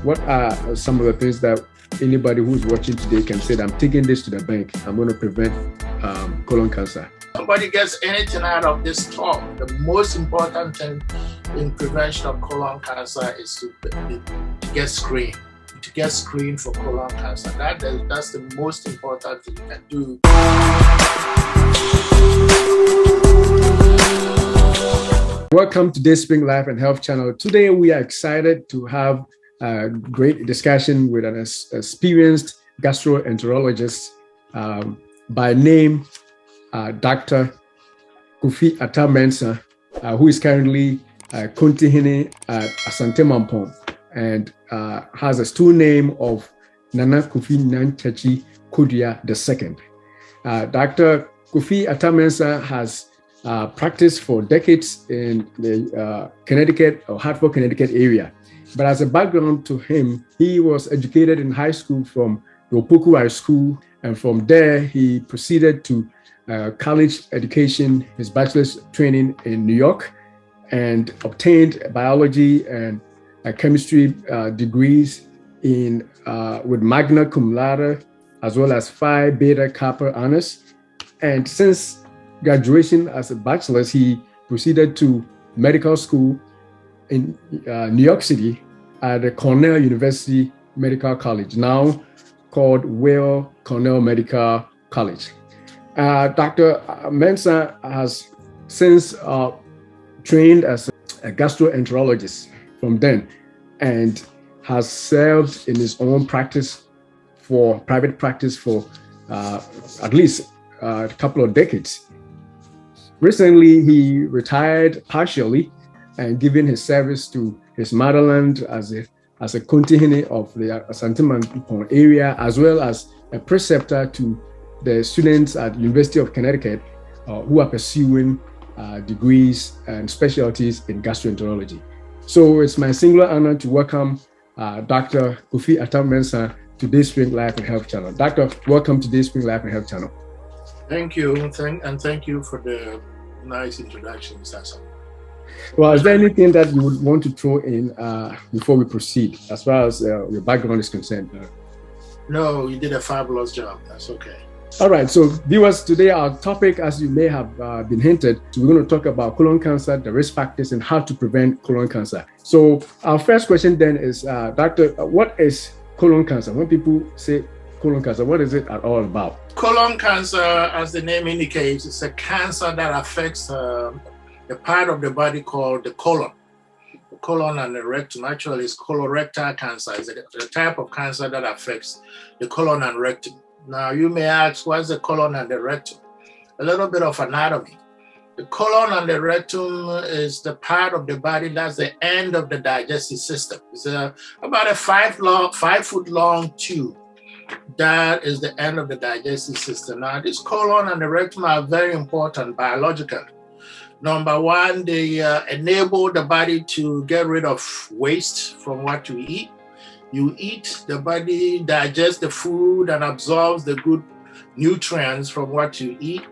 What are some of the things that anybody who's watching today can say that I'm taking this to the bank, I'm going to prevent colon cancer? Somebody gets anything out of this talk, the most important thing in prevention of colon cancer is to get screened. To get screened for colon cancer. That's the most important thing you can do. Welcome to Dayspring Life and Health Channel. Today we are excited to have a great discussion with an experienced gastroenterologist by name Dr. Kofi Attah-Mensah, who is currently Kontihini at Asante Mampong and has a stool name of Nana Kofi Nyantakyi Kodua II. Dr. Kofi Attah-Mensah has practiced for decades in the Connecticut or Hartford, Connecticut area. But as a background to him, he was educated in high school from the Opoku High School, and from there he proceeded to college education, his bachelor's training in New York, and obtained biology and chemistry degrees in with magna cum laude, as well as Phi Beta Kappa honors. And since graduation as a bachelor's, he proceeded to medical school in New York City at the Cornell University Medical College, now called Weill Cornell Medical College. Dr. Mensah has since trained as a gastroenterologist from then and has served in his own private practice for at least a couple of decades. Recently, he retired partially and given his service to his motherland as a Kontihini of the Asante Mampong area, as well as a preceptor to the students at University of Connecticut who are pursuing degrees and specialties in gastroenterology. So it's my singular honor to welcome Dr. Kofi Attah-Mensah to Dayspring Life and Health Channel. Doctor, welcome to Dayspring Life and Health Channel. Thank you, and thank you for the nice introduction, Mr. Hassan. Well, is there anything that you would want to throw in before we proceed, as far as your background is concerned? No, you did a fabulous job. That's okay. All right, so viewers, today our topic, as you may have been hinted, so we're going to talk about colon cancer, the risk factors, and how to prevent colon cancer. So our first question then is, Doctor, what is colon cancer? When people say colon cancer, what is it at all about? Colon cancer, as the name indicates, is a cancer that affects the part of the body called the colon. The colon and the rectum. Actually, it's colorectal cancer. It's the type of cancer that affects the colon and rectum. Now, you may ask, what's the colon and the rectum? A little bit of anatomy. The colon and the rectum is the part of the body that's the end of the digestive system. It's about a 5-foot long tube. That is the end of the digestive system. Now, this colon and the rectum are very important biologically. Number one, they enable the body to get rid of waste from what you eat. You eat, the body digests the food and absorbs the good nutrients from what you eat.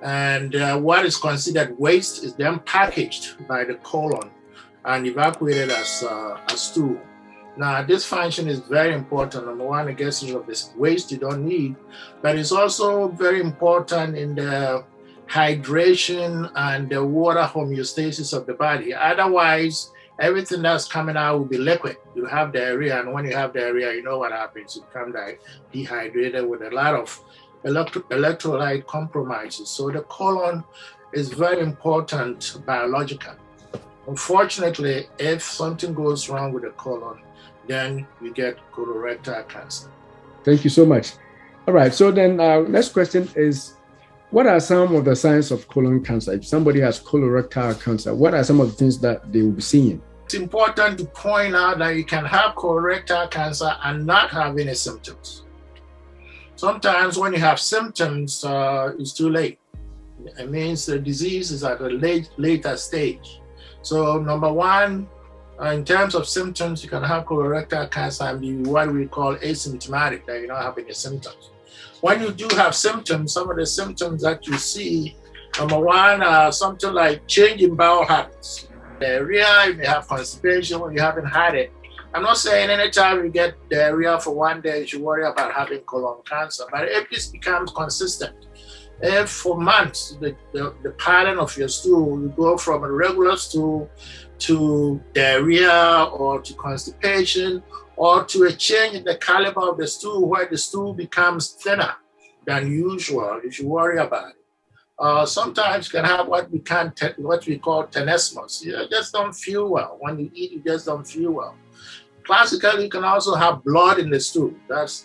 And what is considered waste is then packaged by the colon and evacuated as stool. Now, this function is very important. Number one, it gets rid of this waste you don't need, but it's also very important in the hydration and the water homeostasis of the body. Otherwise, everything that's coming out will be liquid. You have diarrhea, and when you have diarrhea, you know what happens. You become dehydrated with a lot of electrolyte compromises. So the colon is very important biologically. Unfortunately, if something goes wrong with the colon, then you get colorectal cancer. Thank you so much. All right, so then our next question is, what are some of the signs of colon cancer? If somebody has colorectal cancer, what are some of the things that they will be seeing? It's important to point out that you can have colorectal cancer and not have any symptoms. Sometimes when you have symptoms, it's too late. It means the disease is at a later stage. So number one, in terms of symptoms, you can have colorectal cancer and be what we call asymptomatic, that you don't have any symptoms. When you do have symptoms, some of the symptoms that you see, number one, something like change in bowel habits. Diarrhea, you may have constipation when you haven't had it. I'm not saying anytime you get diarrhea for one day, you should worry about having colon cancer. But if this becomes consistent, if for months the pattern of your stool, you go from a regular stool to diarrhea or to constipation or to a change in the caliber of the stool where the stool becomes thinner than usual, you should worry about it. Sometimes you can have what we call tenesmus. You just don't feel well. When you eat, you just don't feel well. Classically, you can also have blood in the stool. That's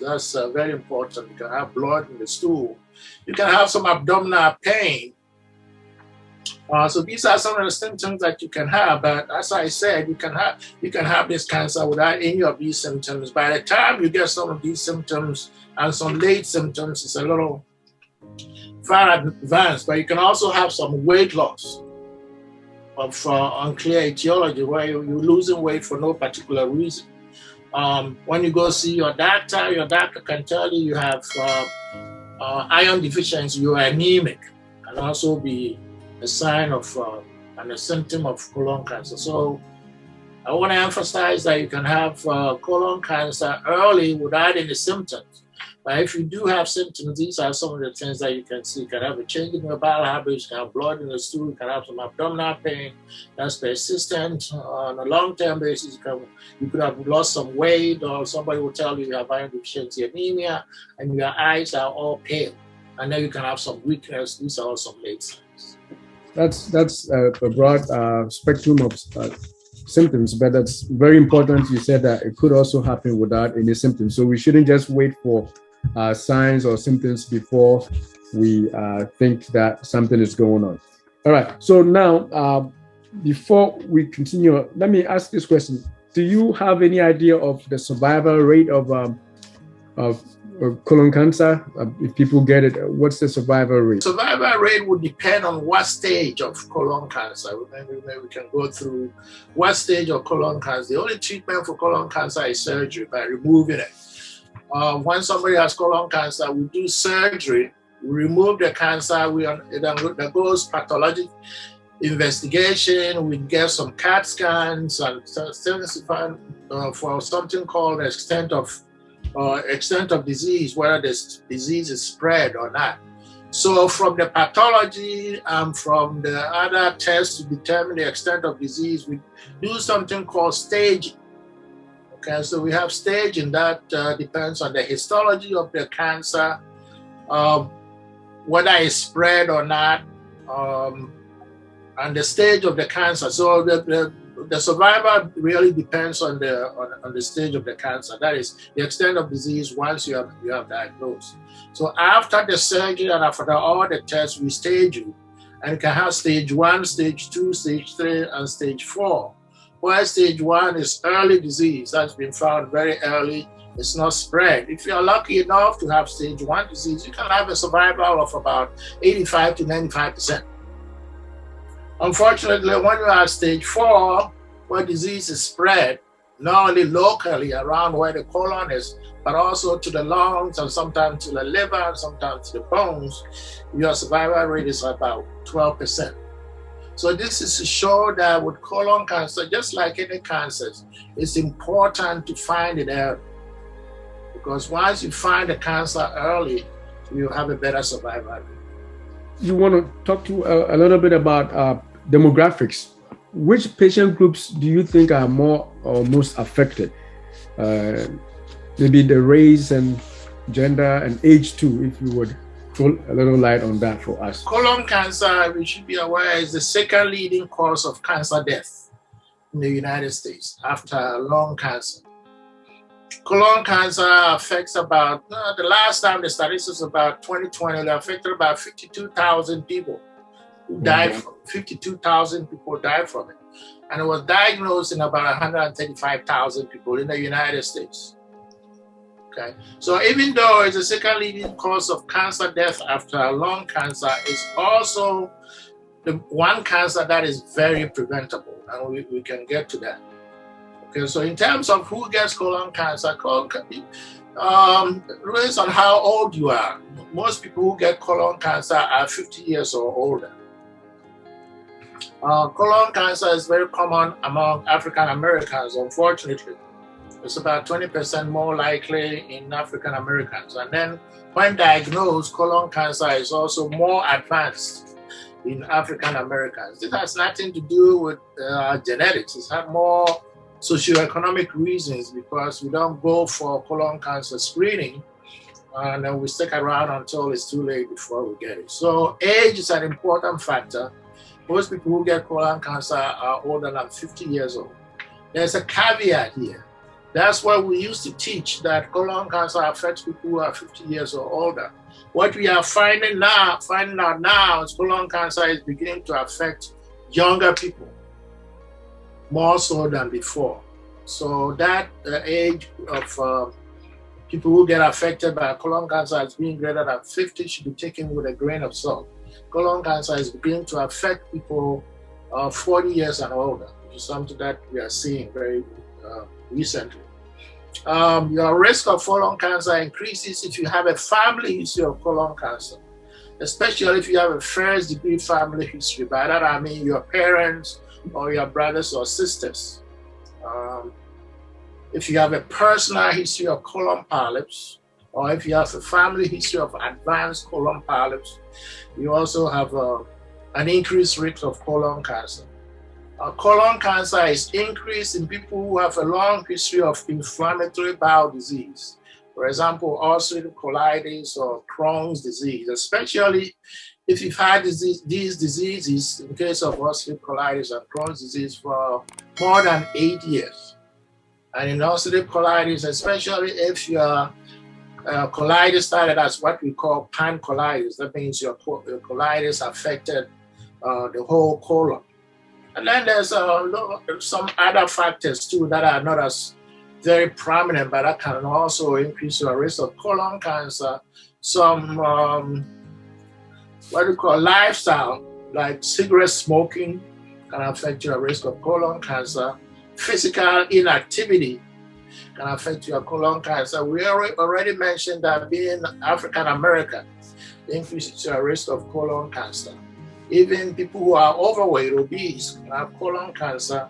very important. You can have blood in the stool. You can have some abdominal pain. So these are some of the symptoms that you can have. But as I said, you can have this cancer without any of these symptoms. By the time you get some of these symptoms and some late symptoms, it's a little far advanced. But you can also have some weight loss of unclear etiology, where you're losing weight for no particular reason. When you go see your doctor can tell you have iron deficiency, you're anemic, can also be a sign of and a symptom of colon cancer. So I want to emphasize that you can have colon cancer early without any symptoms. But if you do have symptoms, these are some of the things that you can see. You can have a change in your bowel habits, you can have blood in the stool, you can have some abdominal pain that's persistent. On a long-term basis, you could have lost some weight, or somebody will tell you have iron deficiency anemia, and your eyes are all pale. And then you can have some weakness. These are all some late signs. That's a broad spectrum of symptoms, but that's very important. You said that it could also happen without any symptoms. So we shouldn't just wait for signs or symptoms before we think that something is going on. All right. So now, before we continue, let me ask this question: do you have any idea of the survival rate of colon cancer? If people get it, what's the survival rate? Survival rate would depend on what stage of colon cancer. Maybe we can go through what stage of colon cancer. The only treatment for colon cancer is surgery, by removing it. When somebody has colon cancer, we do surgery, we remove the cancer, it undergoes pathologic investigation, we get some CAT scans and for something called extent of disease, whether this disease is spread or not. So from the pathology and from the other tests to determine the extent of disease, we do something called staging. Okay, so we have staging that depends on the histology of the cancer, whether it's spread or not, and the stage of the cancer. So the survival really depends on the stage of the cancer. That is the extent of disease once you have diagnosed. So after the surgery and after all the tests, we stage you, and you can have stage 1, stage 2, stage 3, and stage 4. Where stage 1 is early disease, that's been found very early, it's not spread. If you're lucky enough to have stage 1 disease, you can have a survival of about 85 to 95%. Unfortunately, when you have stage 4, where disease is spread, not only locally around where the colon is, but also to the lungs and sometimes to the liver and sometimes to the bones, your survival rate is about 12%. So this is to show that with colon cancer, just like any cancers, it's important to find it early. Because once you find the cancer early, you have a better survival rate. You want to talk to a little bit about demographics. Which patient groups do you think are more or most affected? Maybe the race and gender and age too, if you would throw a little light on that for us. Colon cancer, we should be aware, is the second leading cause of cancer death in the United States after lung cancer. Colon cancer affects about, the last time the statistics about 2020, it affected about 52,000 people who died from it. 52,000 people died from it. And it was diagnosed in about 135,000 people in the United States. Okay. So even though it's the second leading cause of cancer death after lung cancer, it's also the one cancer that is very preventable, and we can get to that. Okay, so in terms of who gets colon cancer, based on how old you are, most people who get colon cancer are 50 years or older. Colon cancer is very common among African Americans, unfortunately. It's about 20% more likely in African Americans. And then when diagnosed, colon cancer is also more advanced in African Americans. This has nothing to do with genetics. It's had more socioeconomic reasons, because we don't go for colon cancer screening and then we stick around until it's too late before we get it. So age is an important factor. Most people who get colon cancer are older than 50 years old. There's a caveat here. That's why we used to teach that colon cancer affects people who are 50 years or older. What we are finding out now is colon cancer is beginning to affect younger people more so than before. So that age of people who get affected by colon cancer as being greater than 50 should be taken with a grain of salt. Colon cancer is beginning to affect people 40 years and older, which is something that we are seeing very recently. Your risk of colon cancer increases if you have a family history of colon cancer, especially if you have a first-degree family history. By that I mean your parents or your brothers or sisters. If you have a personal history of colon polyps, or if you have a family history of advanced colon polyps, you also have an increased risk of colon cancer. Colon cancer is increased in people who have a long history of inflammatory bowel disease. For example, ulcerative colitis or Crohn's disease, especially if you've had these diseases, in case of ulcerative colitis and Crohn's disease, for more than 8 years. And in ulcerative colitis, especially if your colitis started as what we call pancolitis, that means your colitis affected the whole colon. And then there's some other factors too that are not as very prominent, but that can also increase your risk of colon cancer. Some what we call lifestyle, like cigarette smoking, can affect your risk of colon cancer. Physical inactivity can affect your colon cancer. We already mentioned that being African American increases your risk of colon cancer. Even people who are overweight, obese, can have colon cancer.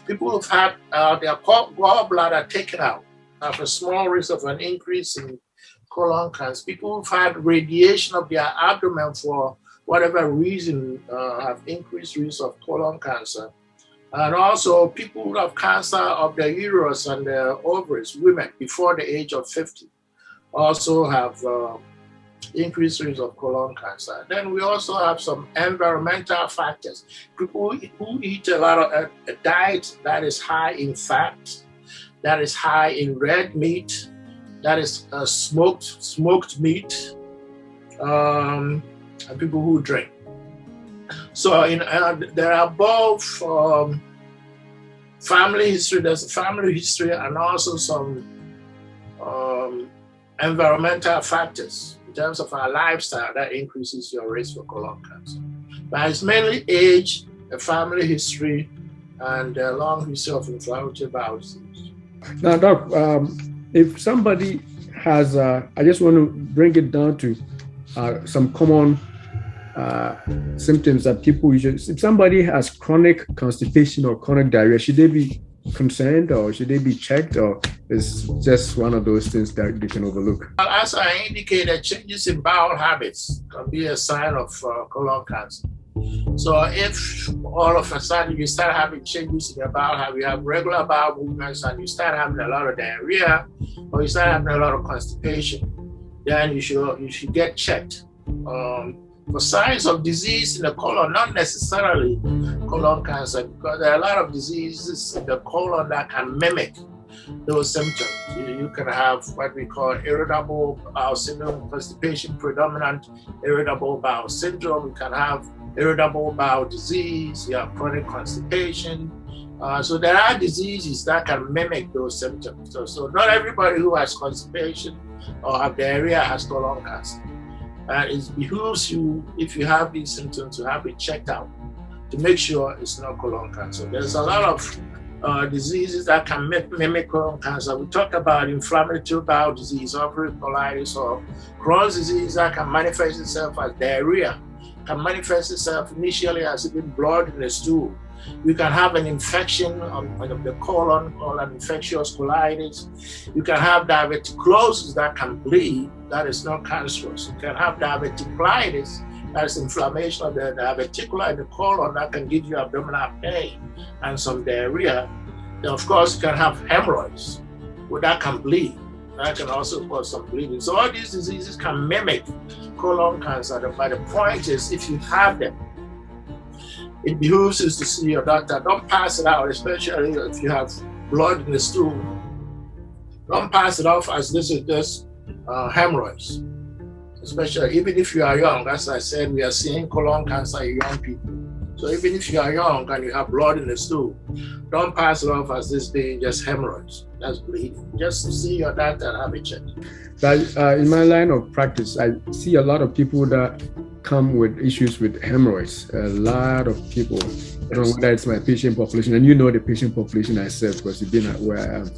People who've had their gallbladder taken out have a small risk of an increase in colon cancer. People who've had radiation of their abdomen for whatever reason have increased risk of colon cancer. And also people who have cancer of the uterus and the ovaries, women before the age of 50, also have increased risk of colon cancer. Then we also have some environmental factors. People who eat a lot of a diet that is high in fat, that is high in red meat, that is smoked meat, and people who drink. So there are both family history, there's a family history, and also some environmental factors in terms of our lifestyle that increases your risk for colon cancer. But it's mainly age, a family history, and a long history of inflammatory bowel disease. Now, Doc, if somebody has, I just want to bring it down to some common symptoms that people usually, if somebody has chronic constipation or chronic diarrhea, should they be concerned or should they be checked, or is just one of those things that they can overlook? Well, as I indicated, changes in bowel habits can be a sign of colon cancer. So if all of a sudden you start having changes in your bowel habit, you have regular bowel movements and you start having a lot of diarrhea or you start having a lot of constipation, then you should get checked for signs of disease in the colon, not necessarily colon cancer, because there are a lot of diseases in the colon that can mimic those symptoms. You can have what we call irritable bowel syndrome, constipation predominant irritable bowel syndrome. You can have irritable bowel disease, you have chronic constipation. So there are diseases that can mimic those symptoms. So not everybody who has constipation or have diarrhea has colon cancer. It behooves you, if you have these symptoms, to have it checked out to make sure it's not colon cancer. There's a lot of diseases that can mimic colon cancer. We talked about inflammatory bowel disease, ulcerative colitis, or Crohn's disease that can manifest itself as diarrhea, can manifest itself initially as even blood in the stool, You can have an infection on the colon called an infectious colitis. You can have diverticulosis that can bleed, that is not cancerous. You can have diverticulitis, that is inflammation of the diverticula in the colon that can give you abdominal pain and some diarrhea. Then of course, you can have hemorrhoids, that can bleed. That can also cause some bleeding. So all these diseases can mimic colon cancer, but the point is, if you have them, it behooves you to see your doctor. Don't pass it out, especially if you have blood in the stool. Don't pass it off as this is just hemorrhoids, especially even if you are young. As I said, we are seeing colon cancer in young people. So even if you are young and you have blood in the stool, don't pass it off as this being just hemorrhoids. That's bleeding. Just see your doctor and have it checked. In my line of practice, I see a lot of people that come with issues with hemorrhoids. A lot of people. I don't know whether it's my patient population, and you know the patient population I serve because you've been at where I am.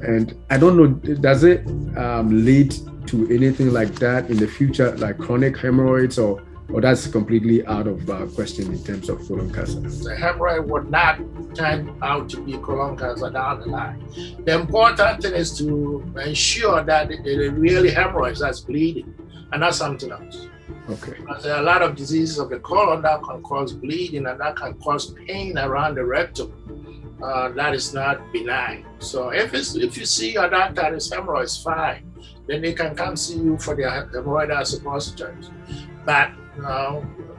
And I don't know, does it lead to anything like that in the future, like chronic hemorrhoids, or that's completely out of question in terms of colon cancer? The hemorrhoid would not turn out to be colon cancer down the line. The important thing is to ensure that it really hemorrhoids that's bleeding, and not something else. Okay. Because there are a lot of diseases of the colon that can cause bleeding and that can cause pain around the rectum. That is not benign. So if you see your doctor and it's hemorrhoids, fine. Then they can come see you for their hemorrhoidal suppositories. But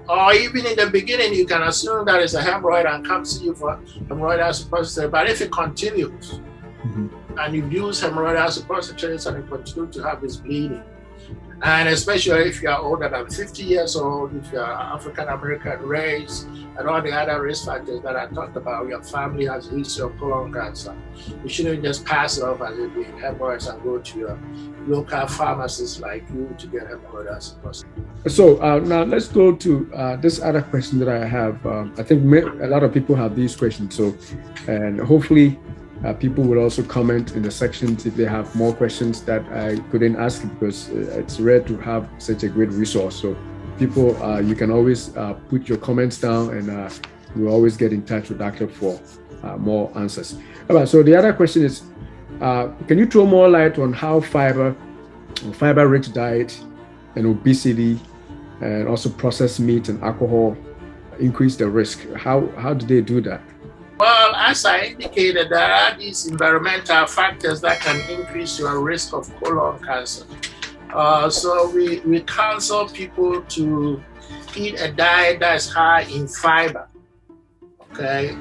or even in the beginning, you can assume that it's a hemorrhoid and come see you for hemorrhoidal suppository. But if it continues and you use hemorrhoidal suppositories and you continue to have this bleeding, and especially if you are older than 50 years old, if you are African American race, and all the other risk factors that I talked about, your family has a history of colon cancer, you shouldn't just pass it off as it being hemorrhoids and go to your local pharmacist like you to get hemorrhoidal suppository. So now let's go to this other question that I have. I think a lot of people have these questions. So, and hopefully people will also comment in the sections if they have more questions that I couldn't ask, because it's rare to have such a great resource. So people, you can always put your comments down, and we'll always get in touch with Dr. for more answers. All right, so the other question is, can you throw more light on how fiber-rich diet and obesity and also processed meat and alcohol increase the risk? How do they do that? Well, as I indicated, there are these environmental factors that can increase your risk of colon cancer. So we counsel people to eat a diet that's high in fiber. Okay.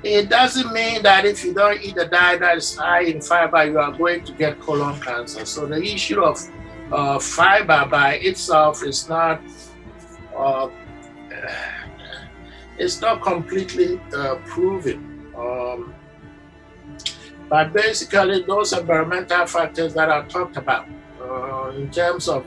It doesn't mean that if you don't eat a diet that is high in fiber, you are going to get colon cancer. So the issue of fiber by itself is not it's not completely proven. But basically, those environmental factors that I talked about in terms of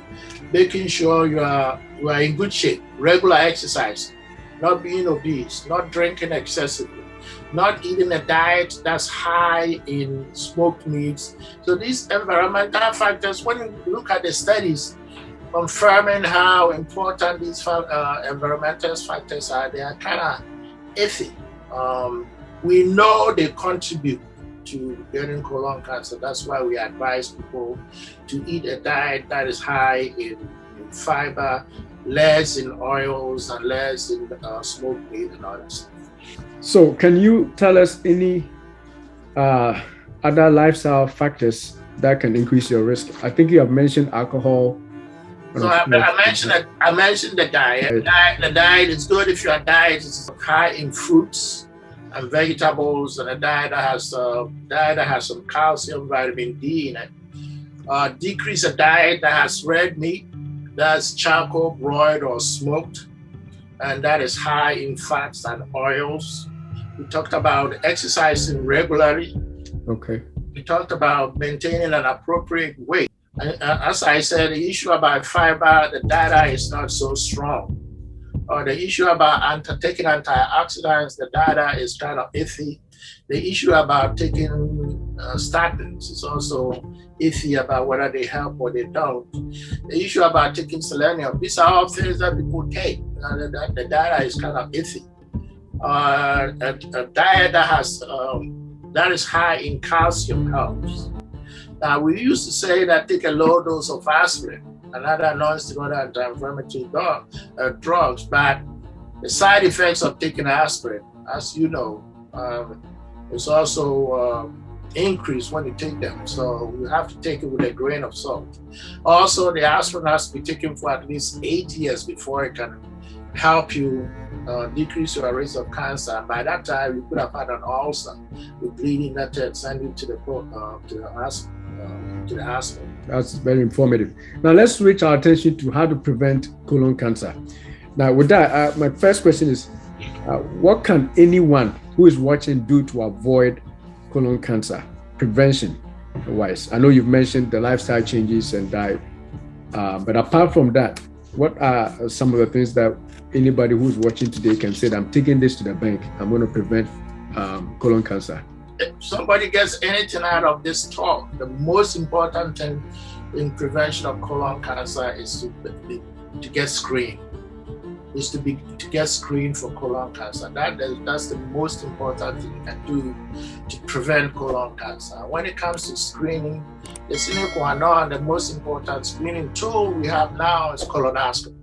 making sure you are in good shape, regular exercise, not being obese, not drinking excessively, not eating a diet that's high in smoked meats. So these environmental factors, when you look at the studies confirming how important these environmental factors are, they are kind of iffy. We know they contribute to getting colon cancer. That's why we advise people to eat a diet that is high in fiber, less in oils, and less in smoked meat and all that stuff. So can you tell us any other lifestyle factors that can increase your risk? I think you have mentioned alcohol. So I mentioned the diet. The diet is good if your diet is high in fruits and vegetables, and a diet that has some calcium, vitamin D in it. Decrease a diet that has red meat, that's charcoal, broiled, or smoked, and that is high in fats and oils. We talked about exercising regularly. Okay. We talked about maintaining an appropriate weight. As I said, the issue about fiber, the data is not so strong. The issue about taking antioxidants, the data is kind of iffy. The issue about taking statins is also iffy about whether they help or they don't. The issue about taking selenium, these are all things that people take. The data is kind of iffy. A diet that is high in calcium helps. Now, we used to say that take a low dose of aspirin and other non-steroidal anti-inflammatory drugs, but the side effects of taking aspirin, as you know, is also increased when you take them. So you have to take it with a grain of salt. Also, the aspirin has to be taken for at least 8 years before it can help you decrease your risk of cancer. By that time, you could have had an ulcer with bleeding that send you to the hospital. That's very informative. Now let's switch our attention to how to prevent colon cancer. Now with that, my first question is, what can anyone who is watching do to avoid colon cancer prevention wise? I know you've mentioned the lifestyle changes and diet, but apart from that, what are some of the things that anybody who's watching today can say that I'm taking this to the bank, I'm going to prevent colon cancer? If somebody gets anything out of this talk, the most important thing in prevention of colon cancer is to get screened. Is to get screened for colon cancer. That's the most important thing you can do to prevent colon cancer. When it comes to screening, the sine qua non, the most important screening tool we have now is colonoscopy.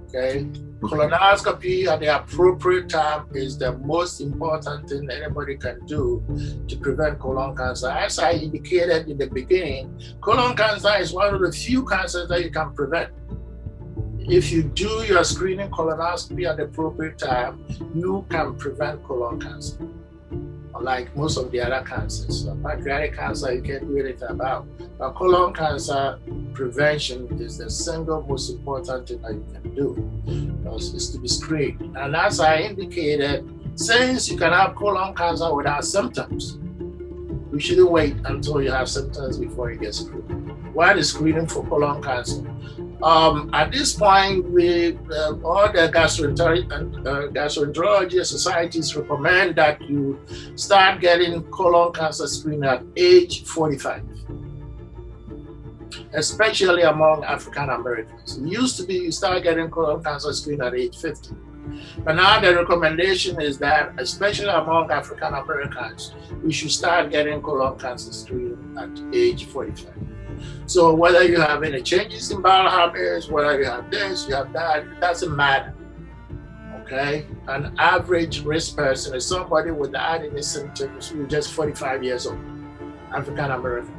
Okay, colonoscopy at the appropriate time is the most important thing anybody can do to prevent colon cancer. As I indicated in the beginning, colon cancer is one of the few cancers that you can prevent. If you do your screening colonoscopy at the appropriate time, you can prevent colon cancer. Unlike most of the other cancers. Pancreatic cancer, you can't do anything about. But colon cancer prevention is the single most important thing that you can do. Is to be screened. And as I indicated, since you can have colon cancer without symptoms, you shouldn't wait until you have symptoms before you get screened. What is screening for colon cancer? At this point, all the gastroenterology societies recommend that you start getting colon cancer screening at age 45, especially among African Americans. It used to be you start getting colon cancer screening at age 50. But now the recommendation is that, especially among African Americans, we should start getting colon cancer screening at age 45. So whether you have any changes in bowel habits, whether you have this, you have that, it doesn't matter. Okay? An average risk person is somebody without any symptoms who is just 45 years old, African American.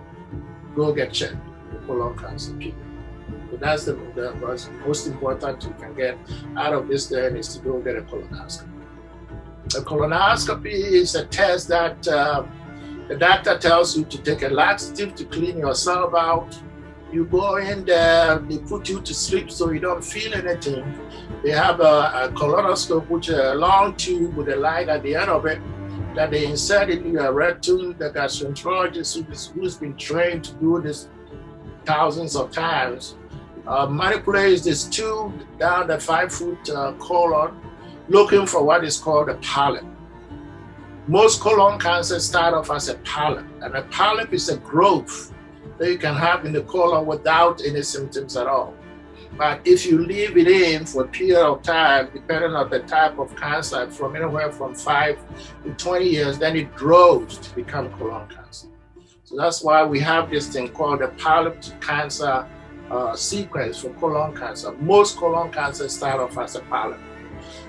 Go get checked for colon cancer, people. So that's the most important you can get out of this then is to go get a colonoscopy. A colonoscopy is a test that the doctor tells you to take a laxative to clean yourself out. You go in there, they put you to sleep so you don't feel anything. They have a colonoscope, which is a long tube with a light at the end of it that they insert in your rectum. The gastroenterologist who's been trained to do this thousands of times manipulates this tube down the 5-foot colon, looking for what is called a polyp. Most colon cancers start off as a polyp, and a polyp is a growth that you can have in the colon without any symptoms at all. But if you leave it in for a period of time, depending on the type of cancer, from anywhere from 5 to 20 years, then it grows to become colon cancer. So that's why we have this thing called the polyp to cancer sequence for colon cancer. Most colon cancers start off as a polyp,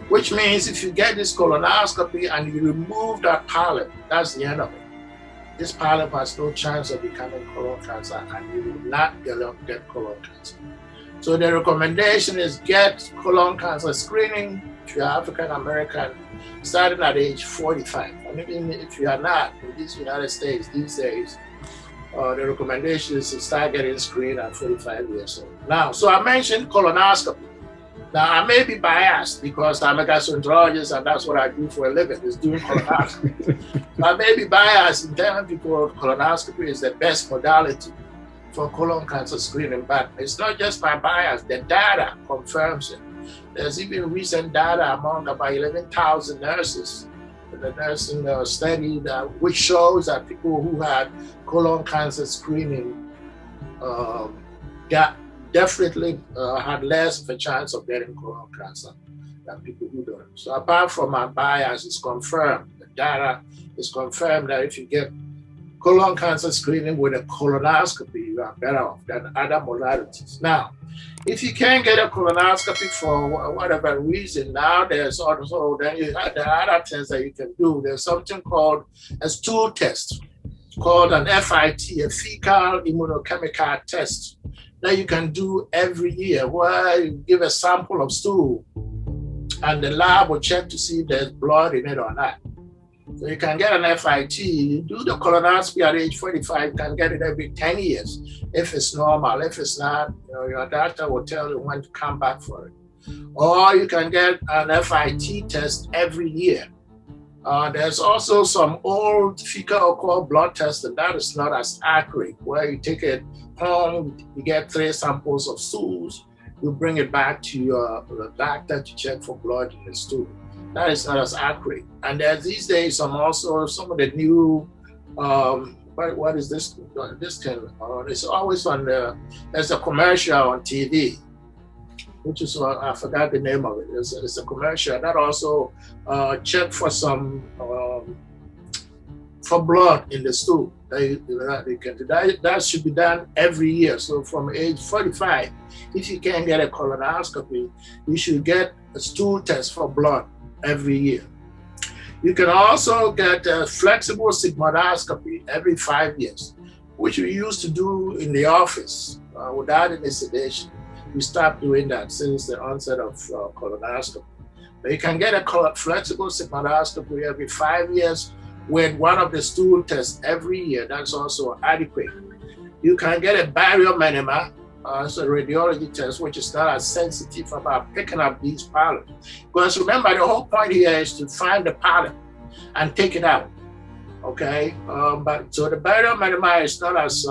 which means if you get this colonoscopy and you remove that polyp, that's the end of it. This polyp has no chance of becoming colon cancer, and you will not get colon cancer. So the recommendation is get colon cancer screening if you're African American, starting at age 45. And even if you are not in these United States these days, the recommendation is to start getting screened at 45 years old. Now, so I mentioned colonoscopy. Now, I may be biased because I'm a gastroenterologist and that's what I do for a living, is doing colonoscopy. So I may be biased in telling people colonoscopy is the best modality for colon cancer screening, but it's not just my bias, the data confirms it. There's even recent data among about 11,000 nurses in the nursing study which shows that people who had colon cancer screening definitely had less of a chance of getting colon cancer. than people who don't. So apart from my bias, it's confirmed, the data is confirmed that if you get colon cancer screening with a colonoscopy, you are better off than other modalities. Now, if you can't get a colonoscopy for whatever reason, now there's also, then you have the other tests that you can do. There's something called a stool test, called an FIT, a fecal immunochemical test, that you can do every year, where you give a sample of stool and the lab will check to see if there's blood in it or not. So you can get an FIT, you do the colonoscopy at age 45, you can get it every 10 years if it's normal. If it's not, your doctor will tell you when to come back for it. Or you can get an FIT test every year. There's also some old fecal occult blood tests, and that is not as accurate, where you take it home, you get 3 samples of stools, you bring it back to your doctor to check for blood in the stool. That is not as accurate. And there's these days some of the new, what is this? This thing, it's always on there's a commercial on TV, which is, I forgot the name of it. It's a commercial that also check for some, for blood in the stool. That should be done every year. So from age 45, if you can't get a colonoscopy, you should get a stool test for blood every year. You can also get a flexible sigmoidoscopy every 5 years, which we used to do in the office without any sedation. We stopped doing that since the onset of colonoscopy. But you can get a flexible sigmoidoscopy every 5 years with one of the stool tests every year. That's also adequate. You can get a barrier minima, it's a radiology test, which is not as sensitive about picking up these polyps. Because remember, the whole point here is to find the polyp and take it out, okay? So the barrier minima is not as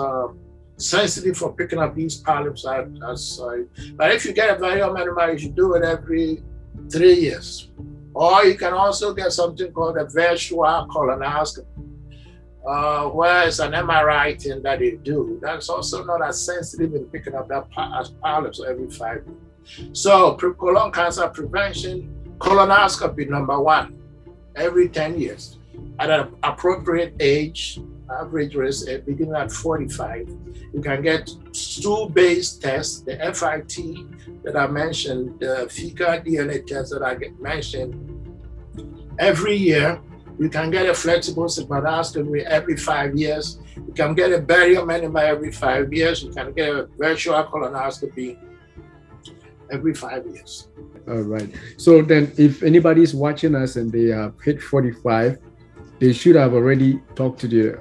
sensitive for picking up these polyps. But if you get a barrier minima, you should do it every 3 years. Or you can also get something called a virtual colonoscopy, where it's an MRI thing that they do. That's also not as sensitive in picking up that polyps every 5 years. So colon cancer prevention, colonoscopy number 1, every 10 years. At an appropriate age, average risk beginning at 45, you can get stool-based tests, the FIT that I mentioned, the fecal DNA test that I mentioned every year. You can get a flexible sigmoidoscopy every 5 years. You can get a barrier minima every 5 years. You can get a virtual colonoscopy every 5 years. All right. So then if anybody's watching us and they have hit 45, they should have already talked to the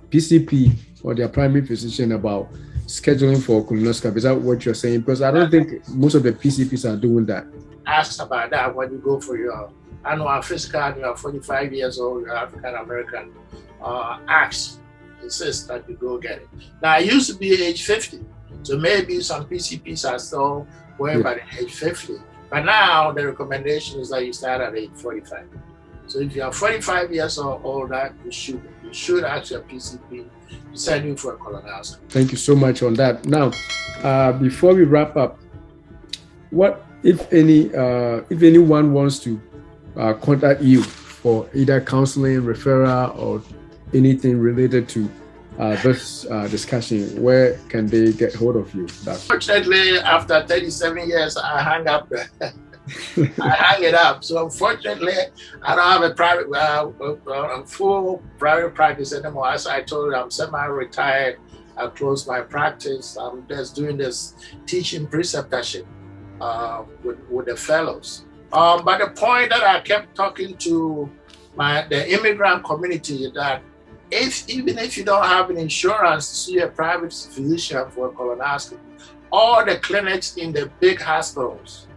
PCP or their primary physician about scheduling for colonoscopy. Is that what you're saying? Because I don't think most of the PCPs are doing that. Ask about that when you go for your annual physical and you are 45 years old, you're African American. Insist that you go get it. Now, it used to be age 50. So maybe some PCPs are still going by the age 50. But now the recommendation is that you start at age 45. So if you are 45 years or older, you should ask your PCP to send you for a colonoscopy. Thank you so much on that. Now, before we wrap up, what if anyone wants to contact you for either counseling, referral, or anything related to this discussion, where can they get hold of you, Doctor? Fortunately, after 37 years, I hung up. I hang it up. So unfortunately, I don't have a private, full private practice anymore. As I told you, I'm semi-retired. I closed my practice. I'm just doing this teaching preceptorship with the fellows. But the point that I kept talking to the immigrant community is that even if you don't have an insurance to see a private physician for a colonoscopy, all the clinics in the big hospitals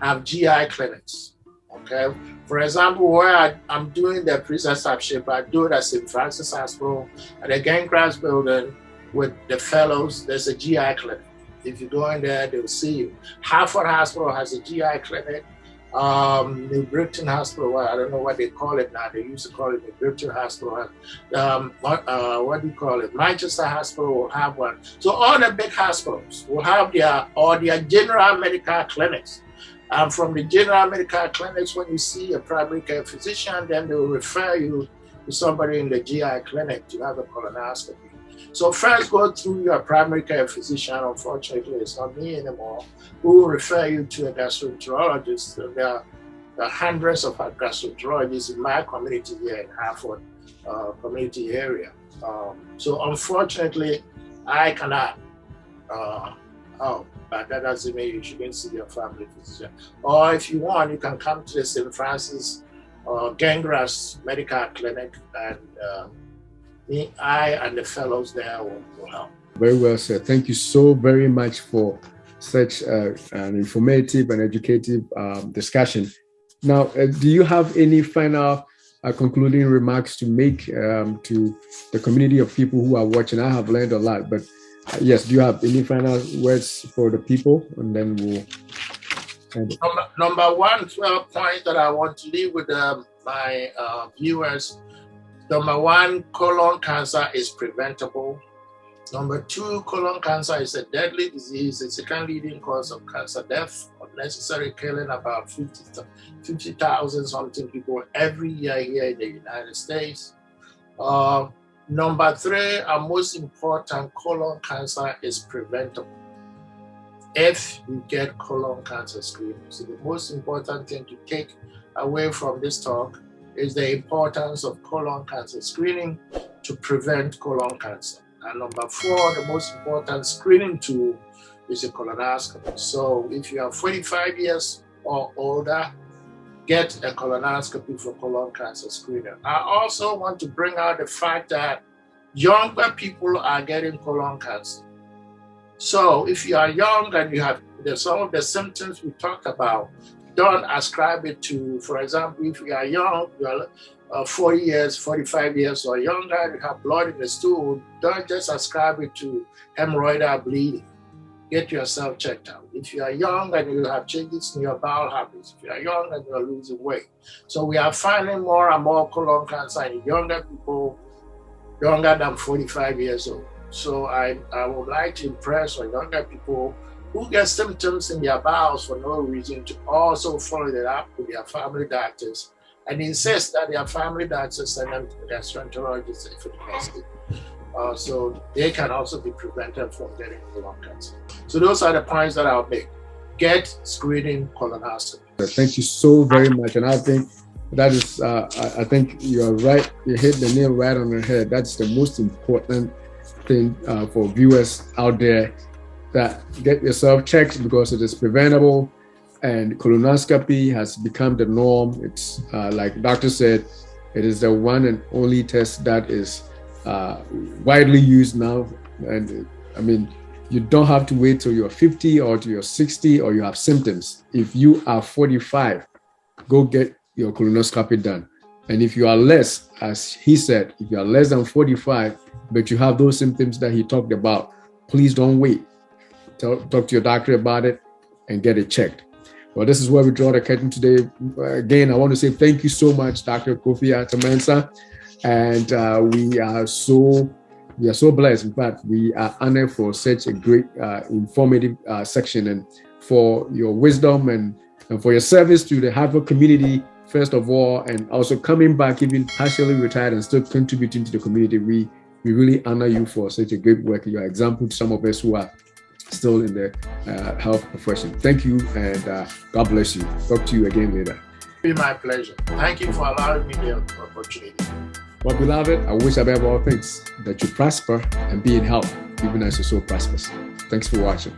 have GI clinics, okay? For example, where I'm doing the preceptorship, I do it at St. Francis Hospital, at the Gangcraft building with the fellows, there's a GI clinic. If you go in there, they'll see you. Hartford Hospital has a GI clinic. New Britain Hospital, I don't know what they call it now. They used to call it New Britain Hospital. What do you call it? Manchester Hospital will have one. So all the big hospitals will have their general medical clinics. And from the general medical clinics, when you see a primary care physician, then they will refer you to somebody in the GI clinic to have a colonoscopy. So first go through your primary care physician. Unfortunately, it's not me anymore, who will refer you to a gastroenterologist. There are hundreds of gastroenterologists in my community here in Hartford community area. So unfortunately, I cannot help, but that doesn't mean you shouldn't see your family physician. Or if you want, you can come to the St. Francis Gangras Medical Clinic, and I and the fellows there will help. Very well said. Thank you so very much for such an informative and educative discussion. Now, do you have any final concluding remarks to make to the community of people who are watching? I have learned a lot, but yes, do you have any final words for the people? And then we'll end it. Number one point that I want to leave with my viewers. Number one, colon cancer is preventable. Number two, colon cancer is a deadly disease. It's the second leading cause of cancer death, unnecessary killing about 50,000 something people every year here in the United States. Number three, and most important, colon cancer is preventable if you get colon cancer screening. So the most important thing to take away from this talk is the importance of colon cancer screening to prevent colon cancer. And number four, the most important screening tool is a colonoscopy. So if you are 45 years or older, get a colonoscopy for colon cancer screening. I also want to bring out the fact that younger people are getting colon cancer. So if you are young and you have some of the symptoms we talked about, don't ascribe it to, for example, if you are young, you are 40 years, 45 years or younger, you have blood in the stool, don't just ascribe it to hemorrhoidal bleeding. Get yourself checked out. If you are young and you have changes in your bowel habits, if you are young and you are losing weight. So we are finding more and more colon cancer in younger people, younger than 45 years old. So I would like to impress on younger people who get symptoms in their bowels for no reason to also follow it up with their family doctors and insist that their family doctors send them to the gastroenterologist if it is. So they can also be prevented from getting colon cancer. So those are the points that I'll make. Get screening colonoscopy. Thank you so very much. And I think that is, I think you're right. You hit the nail right on the head. That's the most important thing for viewers out there, that get yourself checked because it is preventable, and colonoscopy has become the norm. It's like doctor said, it is the one and only test that is widely used now. And I mean, you don't have to wait till you're 50 or till you're 60 or you have symptoms. If you are 45, go get your colonoscopy done. And if you are less, as he said, if you are less than 45, but you have those symptoms that he talked about, please don't wait. Talk to your doctor about it and get it checked. Well, this is where we draw the curtain today. Again, I want to say thank you so much, Dr. Kofi Atamansa. And we are so blessed. In fact, we are honored for such a great informative section, and for your wisdom and for your service to the Hartford community, first of all, and also coming back, even partially retired and still contributing to the community. We really honor you for such a great work. You're an example to some of us who are still in the health profession. Thank you, and God bless you. Talk to you again later. It's my pleasure. Thank you for allowing me the opportunity. Well, beloved, I wish above all things that you prosper and be in health, even as your soul prospers. Thanks for watching.